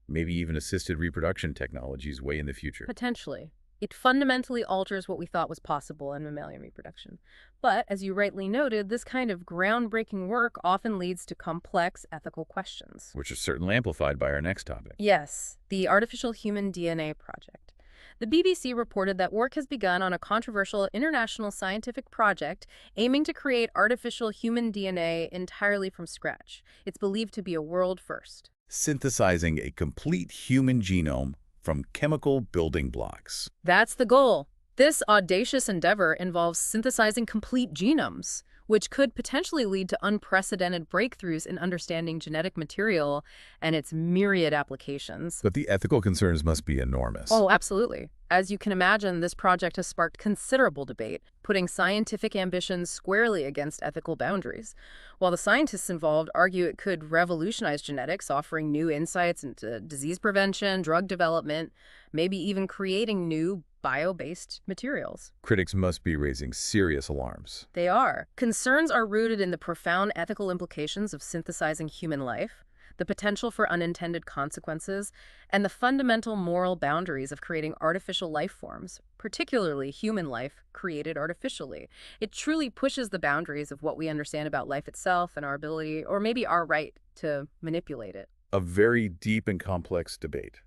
maybe even assisted reproduction technologies way in the future. Potentially. It fundamentally alters what we thought was possible in mammalian reproduction. But, as you rightly noted, this kind of groundbreaking work often leads to complex ethical questions. Which is certainly amplified by our next topic. Yes, the Artificial Human DNA Project. The BBC reported that work has begun on a controversial international scientific project aiming to create artificial human DNA entirely from scratch. It's believed to be a world first. Synthesizing a complete human genome from chemical building blocks. That's the goal. This audacious endeavor involves synthesizing complete genomes, which could potentially lead to unprecedented breakthroughs in understanding genetic material and its myriad applications. But the ethical concerns must be enormous. Oh, absolutely. As you can imagine, this project has sparked considerable debate, putting scientific ambitions squarely against ethical boundaries. While the scientists involved argue it could revolutionize genetics, offering new insights into disease prevention, drug development, maybe even creating new bio-based materials. Critics must be raising serious alarms. They are. Concerns are rooted in the profound ethical implications of synthesizing human life, the potential for unintended consequences, and the fundamental moral boundaries of creating artificial life forms, particularly human life created artificially. It truly pushes the boundaries of what we understand about life itself and our ability, or maybe our right, to manipulate it. A very deep and complex debate.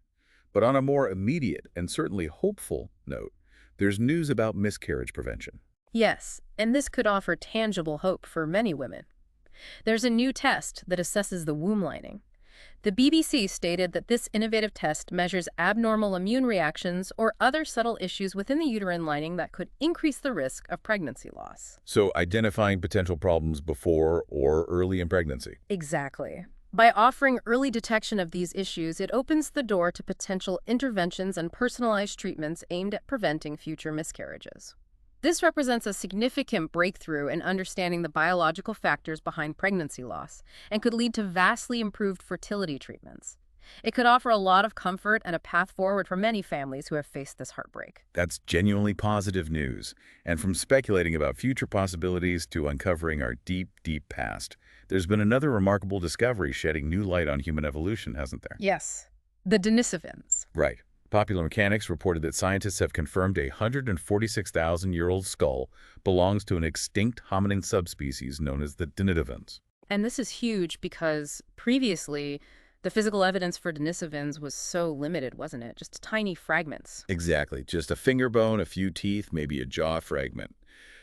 But on a more immediate and certainly hopeful note, there's news about miscarriage prevention. Yes, and this could offer tangible hope for many women. There's a new test that assesses the womb lining. The BBC stated that this innovative test measures abnormal immune reactions or other subtle issues within the uterine lining that could increase the risk of pregnancy loss. So identifying potential problems before or early in pregnancy. Exactly. By offering early detection of these issues, it opens the door to potential interventions and personalized treatments aimed at preventing future miscarriages. This represents a significant breakthrough in understanding the biological factors behind pregnancy loss and could lead to vastly improved fertility treatments. It could offer a lot of comfort and a path forward for many families who have faced this heartbreak. That's genuinely positive news. And from speculating about future possibilities to uncovering our deep, deep past, there's been another remarkable discovery shedding new light on human evolution, hasn't there? Yes, the Denisovans. Right. Popular Mechanics reported that scientists have confirmed a 146,000-year-old skull belongs to an extinct hominin subspecies known as the Denisovans. And this is huge because previously, the physical evidence for Denisovans was so limited, wasn't it? Just tiny fragments. Exactly. Just a finger bone, a few teeth, maybe a jaw fragment.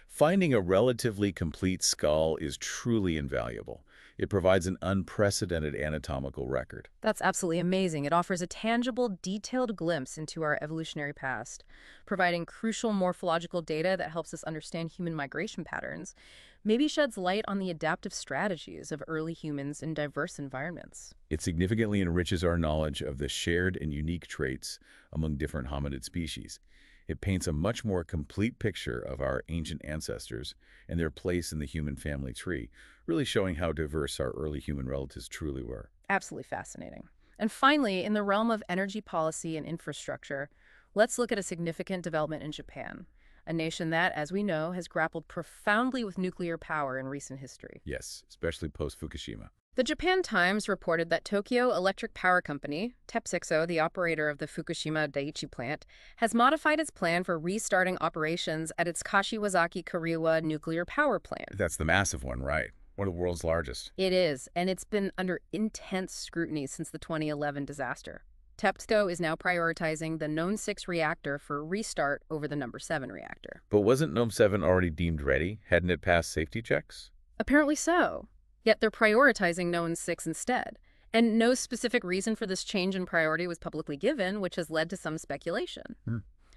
Finding a relatively complete skull is truly invaluable. It provides an unprecedented anatomical record. That's absolutely amazing. It offers a tangible, detailed glimpse into our evolutionary past, providing crucial morphological data that helps us understand human migration patterns, maybe sheds light on the adaptive strategies of early humans in diverse environments. It significantly enriches our knowledge of the shared and unique traits among different hominid species. It paints a much more complete picture of our ancient ancestors and their place in the human family tree, really showing how diverse our early human relatives truly were. Absolutely fascinating. And finally, in the realm of energy policy and infrastructure, let's look at a significant development in Japan, a nation that, as we know, has grappled profoundly with nuclear power in recent history. Yes, especially post-Fukushima. The Japan Times reported that Tokyo Electric Power Company, TEPSICSO, the operator of the Fukushima Daiichi plant, has modified its plan for restarting operations at its Kashiwazaki Kariwa nuclear power plant. That's the massive one, right? One of the world's largest. It is, and it's been under intense scrutiny since the 2011 disaster. TEPSCO is now prioritizing the Nome 6 reactor for restart over the number 7 reactor. But wasn't Nome 7 already deemed ready? Hadn't it passed safety checks? Apparently so. Yet they're prioritizing Nome 6 instead. And no specific reason for this change in priority was publicly given, which has led to some speculation.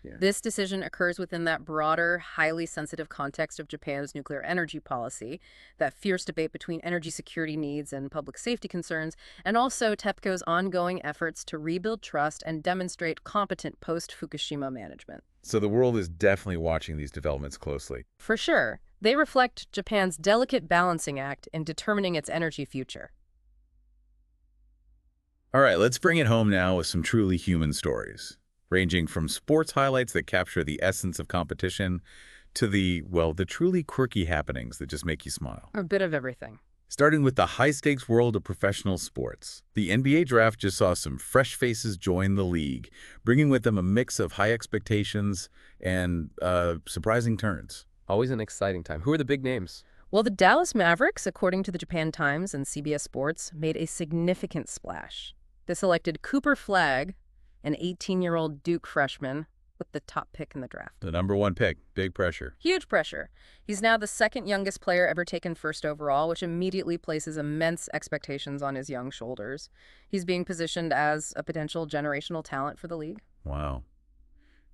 Yeah. This decision occurs within that broader, highly sensitive context of Japan's nuclear energy policy, that fierce debate between energy security needs and public safety concerns, and also TEPCO's ongoing efforts to rebuild trust and demonstrate competent post-Fukushima management. So the world is definitely watching these developments closely. For sure, they reflect Japan's delicate balancing act in determining its energy future. All right, let's bring it home now with some truly human stories, ranging from sports highlights that capture the essence of competition to the truly quirky happenings that just make you smile. A bit of everything. Starting with the high-stakes world of professional sports. The NBA draft just saw some fresh faces join the league, bringing with them a mix of high expectations and surprising turns. Always an exciting time. Who are the big names? Well, the Dallas Mavericks, according to the Japan Times and CBS Sports, made a significant splash. They selected Cooper Flagg, an 18-year-old Duke freshman, with the top pick in the draft. The number 1 pick. Big pressure. Huge pressure. He's now the second youngest player ever taken first overall, which immediately places immense expectations on his young shoulders. He's being positioned as a potential generational talent for the league. Wow.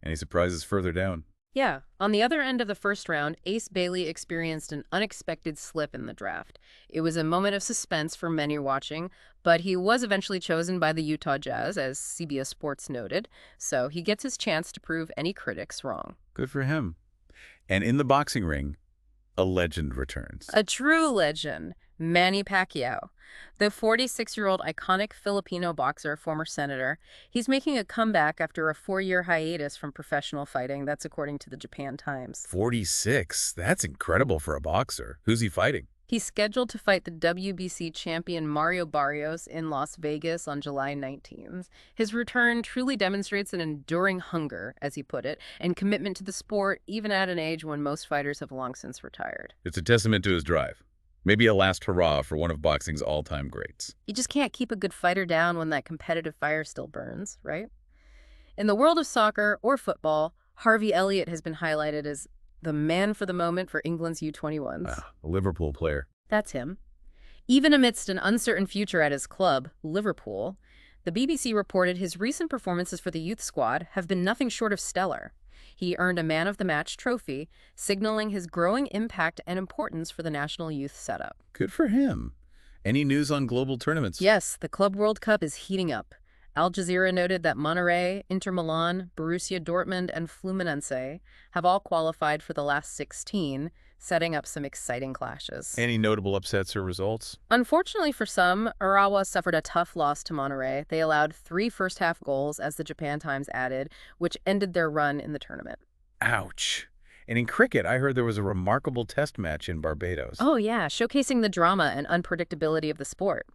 Any surprises further down? Yeah. On the other end of the first round, Ace Bailey experienced an unexpected slip in the draft. It was a moment of suspense for many watching, but he was eventually chosen by the Utah Jazz, as CBS Sports noted, so he gets his chance to prove any critics wrong. Good for him. And in the boxing ring, a legend returns. A true legend, Manny Pacquiao. The 46-year-old iconic Filipino boxer, former senator, he's making a comeback after a 4-year hiatus from professional fighting. That's according to the Japan Times. 46? That's incredible for a boxer. Who's he fighting? He's scheduled to fight the WBC champion Mario Barrios in Las Vegas on July 19th. His return truly demonstrates an enduring hunger, as he put it, and commitment to the sport, even at an age when most fighters have long since retired. It's a testament to his drive. Maybe a last hurrah for one of boxing's all-time greats. You just can't keep a good fighter down when that competitive fire still burns, right? In the world of soccer or football, Harvey Elliott has been highlighted as the man for the moment for England's U21s. Wow, a Liverpool player. That's him. Even amidst an uncertain future at his club, Liverpool, the BBC reported his recent performances for the youth squad have been nothing short of stellar. He earned a Man of the Match trophy, signaling his growing impact and importance for the national youth setup. Good for him. Any news on global tournaments? Yes, the Club World Cup is heating up. Al Jazeera noted that Monterrey, Inter Milan, Borussia Dortmund, and Fluminense have all qualified for the last 16, setting up some exciting clashes. Any notable upsets or results? Unfortunately for some, Urawa suffered a tough loss to Monterrey. They allowed 3 first-half goals, as the Japan Times added, which ended their run in the tournament. Ouch. And in cricket, I heard there was a remarkable test match in Barbados. Oh yeah, showcasing the drama and unpredictability of the sport.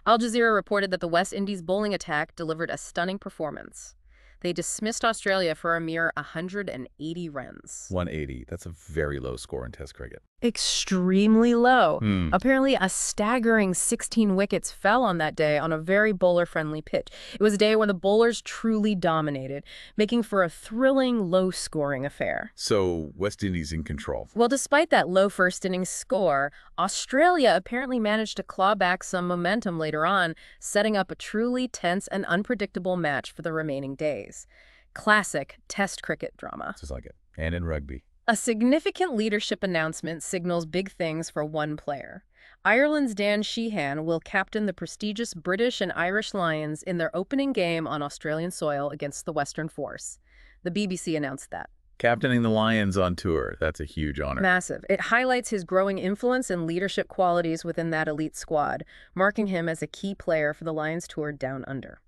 Al Jazeera reported that the West Indies bowling attack delivered a stunning performance. They dismissed Australia for a mere 180 runs. 180. That's a very low score in Test cricket. Extremely low. Apparently, a staggering 16 wickets fell on that day on a very bowler-friendly pitch. It was a day when the bowlers truly dominated, making for a thrilling, low-scoring affair. So, West Indies in control. Well, despite that low first-inning score, Australia apparently managed to claw back some momentum later on, setting up a truly tense and unpredictable match for the remaining days. Classic Test cricket drama. Just like it. And in rugby. A significant leadership announcement signals big things for one player. Ireland's Dan Sheehan will captain the prestigious British and Irish Lions in their opening game on Australian soil against the Western Force. The BBC announced that. Captaining the Lions on tour. That's a huge honor. Massive. It highlights his growing influence and leadership qualities within that elite squad, marking him as a key player for the Lions tour down under.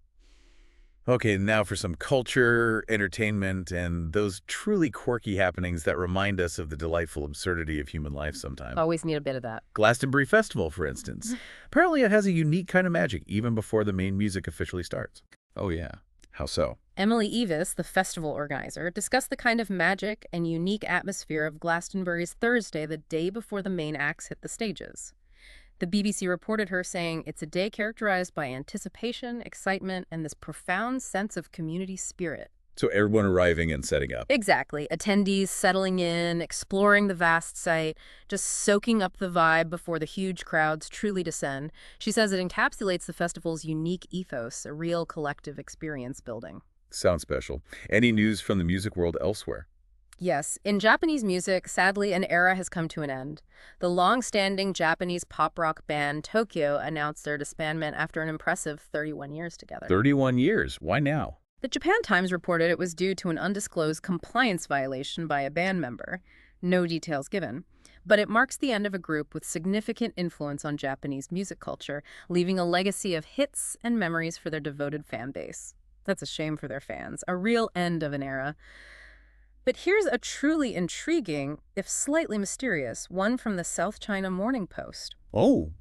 Okay, now for some culture, entertainment, and those truly quirky happenings that remind us of the delightful absurdity of human life sometimes. Always need a bit of that. Glastonbury Festival, for instance. Apparently it has a unique kind of magic, even before the main music officially starts. Oh, yeah. How so? Emily Evis, the festival organizer, discussed the kind of magic and unique atmosphere of Glastonbury's Thursday, the day before the main acts hit the stages. The BBC reported her saying it's a day characterized by anticipation, excitement, and this profound sense of community spirit. So everyone arriving and setting up. Exactly. Attendees settling in, exploring the vast site, just soaking up the vibe before the huge crowds truly descend. She says it encapsulates the festival's unique ethos, a real collective experience building. Sounds special. Any news from the music world elsewhere? Yes, in Japanese music, sadly, an era has come to an end. The long-standing Japanese pop-rock band Tokyo announced their disbandment after an impressive 31 years together. 31 years. Why now? The Japan Times reported it was due to an undisclosed compliance violation by a band member. No details given. But it marks the end of a group with significant influence on Japanese music culture, leaving a legacy of hits and memories for their devoted fan base. That's a shame for their fans. A real end of an era. But here's a truly intriguing, if slightly mysterious, one from the South China Morning Post. Oh,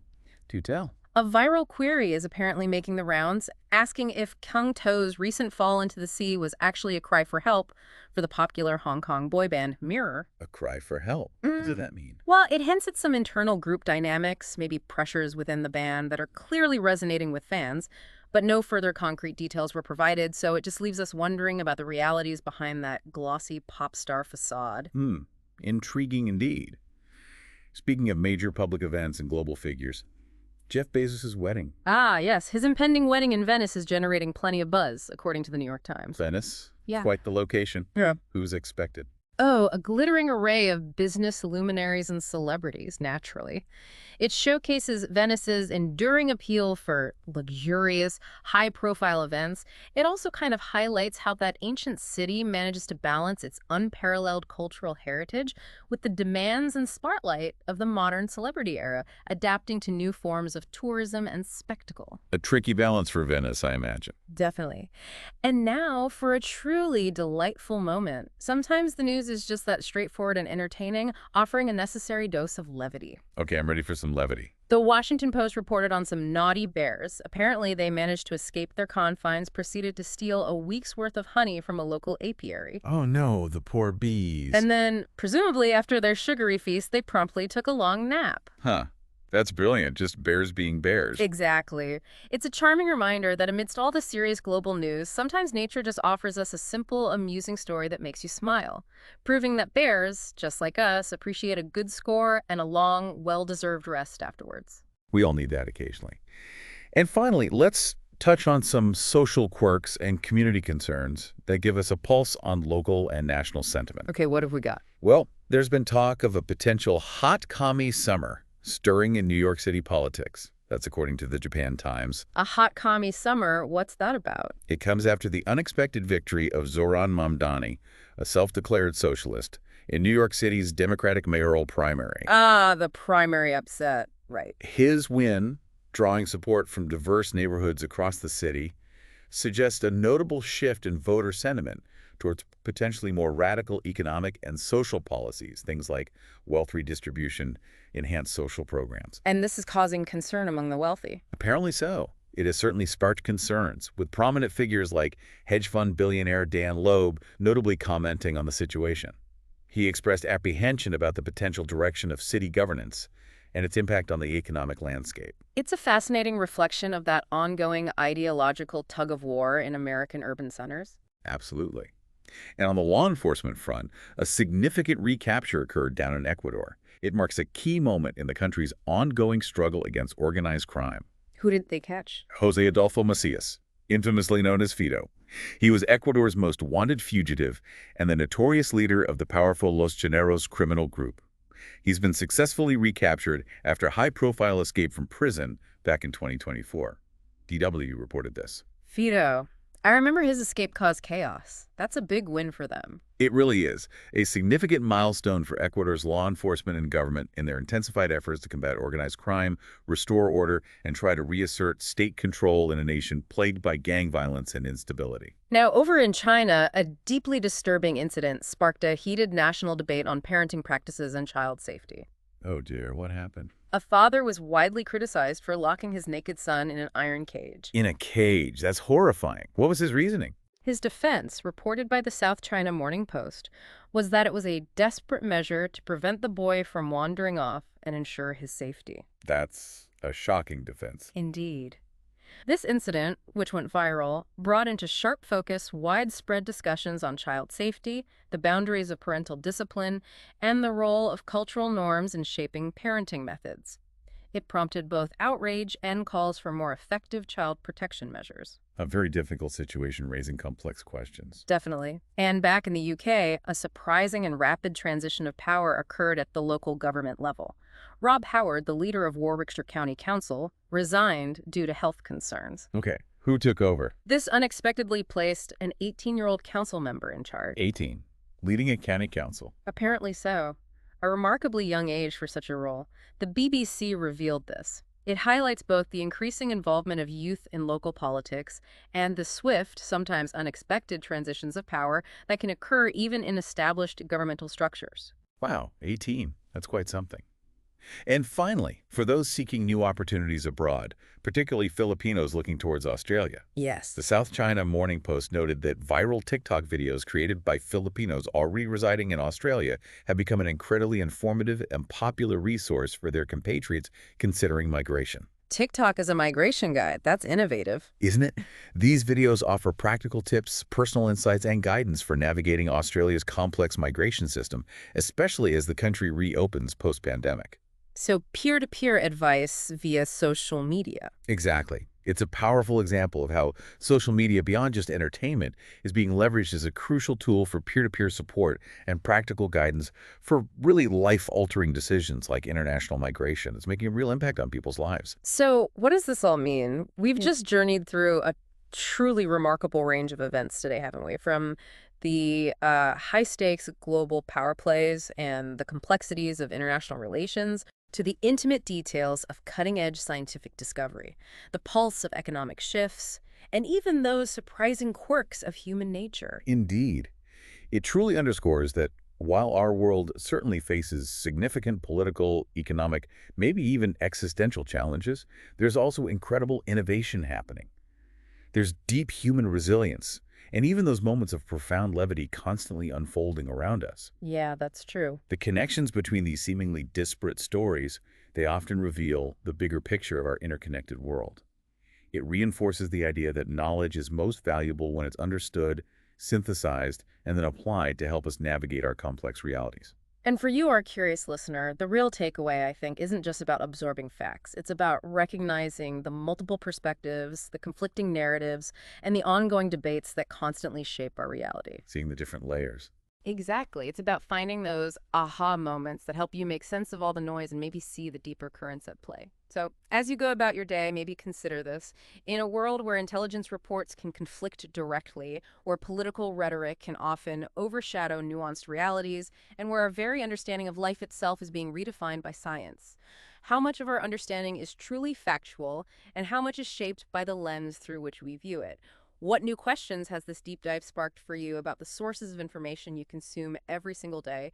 do tell. A viral query is apparently making the rounds, asking if Kung To's recent fall into the sea was actually a cry for help for the popular Hong Kong boy band Mirror. A cry for help. What does that mean? Well, it hints at some internal group dynamics, maybe pressures within the band that are clearly resonating with fans, but no further concrete details were provided, so it just leaves us wondering about the realities behind that glossy pop star facade. Intriguing indeed. Speaking of major public events and global figures, Jeff Bezos' wedding. Ah, yes. His impending wedding in Venice is generating plenty of buzz, according to the New York Times. Venice? Yeah. Quite the location. Yeah. Who's expected? Oh, a glittering array of business luminaries and celebrities, naturally. It showcases Venice's enduring appeal for luxurious, high-profile events. It also kind of highlights how that ancient city manages to balance its unparalleled cultural heritage with the demands and spotlight of the modern celebrity era, adapting to new forms of tourism and spectacle. A tricky balance for Venice, I imagine. Definitely. And now for a truly delightful moment. Sometimes the news is just that straightforward and entertaining, offering a necessary dose of levity. Okay, I'm ready for some levity. The Washington Post reported on some naughty bears. Apparently, they managed to escape their confines, proceeded to steal a week's worth of honey from a local apiary. Oh no, the poor bees. And then, presumably after their sugary feast, they promptly took a long nap. Huh. That's brilliant, just bears being bears. Exactly. It's a charming reminder that amidst all the serious global news, sometimes nature just offers us a simple, amusing story that makes you smile, proving that bears, just like us, appreciate a good score and a long, well-deserved rest afterwards. We all need that occasionally. And finally, let's touch on some social quirks and community concerns that give us a pulse on local and national sentiment. Okay, what have we got? Well, there's been talk of a potential hot commie summer stirring in New York City politics. That's according to the Japan Times. A hot commie summer, what's that about? It comes after the unexpected victory of Zoran Mamdani, a self-declared socialist, in New York City's Democratic mayoral primary. Ah, the primary upset, right. His win, drawing support from diverse neighborhoods across the city, suggests a notable shift in voter sentiment towards potentially more radical economic and social policies, things like wealth redistribution, enhanced social programs. And this is causing concern among the wealthy. Apparently so. It has certainly sparked concerns, with prominent figures like hedge fund billionaire Dan Loeb notably commenting on the situation. He expressed apprehension about the potential direction of city governance and its impact on the economic landscape. It's a fascinating reflection of that ongoing ideological tug-of-war in American urban centers. Absolutely. And on the law enforcement front, a significant recapture occurred down in Ecuador. It marks a key moment in the country's ongoing struggle against organized crime. Who did they catch? Jose Adolfo Macias, infamously known as Fido. He was Ecuador's most wanted fugitive and the notorious leader of the powerful Los Llaneros criminal group. He's been successfully recaptured after a high-profile escape from prison back in 2024. DW reported this. Fido. I remember his escape caused chaos. That's a big win for them. It really is a significant milestone for Ecuador's law enforcement and government in their intensified efforts to combat organized crime, restore order, and try to reassert state control in a nation plagued by gang violence and instability. Now, over in China, a deeply disturbing incident sparked a heated national debate on parenting practices and child safety. Oh dear, what happened? A father was widely criticized for locking his naked son in an iron cage. In a cage? That's horrifying. What was his reasoning? His defense, reported by the South China Morning Post, was that it was a desperate measure to prevent the boy from wandering off and ensure his safety. That's a shocking defense. Indeed. This incident, which went viral, brought into sharp focus widespread discussions on child safety, the boundaries of parental discipline, and the role of cultural norms in shaping parenting methods. It prompted both outrage and calls for more effective child protection measures. A very difficult situation raising complex questions. Definitely. And back in the UK, a surprising and rapid transition of power occurred at the local government level. Rob Howard, the leader of Warwickshire County Council, resigned due to health concerns. Okay, who took over? This unexpectedly placed an 18-year-old council member in charge. 18. Leading a county council. Apparently so. A remarkably young age for such a role. The BBC revealed this. It highlights both the increasing involvement of youth in local politics and the swift, sometimes unexpected transitions of power that can occur even in established governmental structures. Wow, 18. That's quite something. And finally, for those seeking new opportunities abroad, particularly Filipinos looking towards Australia, Yes. the South China Morning Post noted that viral TikTok videos created by Filipinos already residing in Australia have become an incredibly informative and popular resource for their compatriots considering migration. TikTok is a migration guide. That's innovative. Isn't it? These videos offer practical tips, personal insights, and guidance for navigating Australia's complex migration system, especially as the country reopens post-pandemic. So peer-to-peer advice via social media. Exactly. It's a powerful example of how social media, beyond just entertainment, is being leveraged as a crucial tool for peer-to-peer support and practical guidance for really life-altering decisions like international migration. It's making a real impact on people's lives. So what does this all mean? We've just journeyed through a truly remarkable range of events today, haven't we? From the high-stakes global power plays and the complexities of international relations to the intimate details of cutting-edge scientific discovery, the pulse of economic shifts, and even those surprising quirks of human nature. Indeed. It truly underscores that while our world certainly faces significant political, economic, maybe even existential challenges, there's also incredible innovation happening. There's deep human resilience, and even those moments of profound levity constantly unfolding around us. Yeah, that's true. The connections between these seemingly disparate stories, they often reveal the bigger picture of our interconnected world. It reinforces the idea that knowledge is most valuable when it's understood, synthesized, and then applied to help us navigate our complex realities. And for you, our curious listener, the real takeaway, I think, isn't just about absorbing facts. It's about recognizing the multiple perspectives, the conflicting narratives, and the ongoing debates that constantly shape our reality. Seeing the different layers. Exactly. It's about finding those aha moments that help you make sense of all the noise and maybe see the deeper currents at play. So, as you go about your day, maybe consider this. In a world where intelligence reports can conflict directly, where political rhetoric can often overshadow nuanced realities, and where our very understanding of life itself is being redefined by science, how much of our understanding is truly factual and how much is shaped by the lens through which we view it? What new questions has this deep dive sparked for you about the sources of information you consume every single day?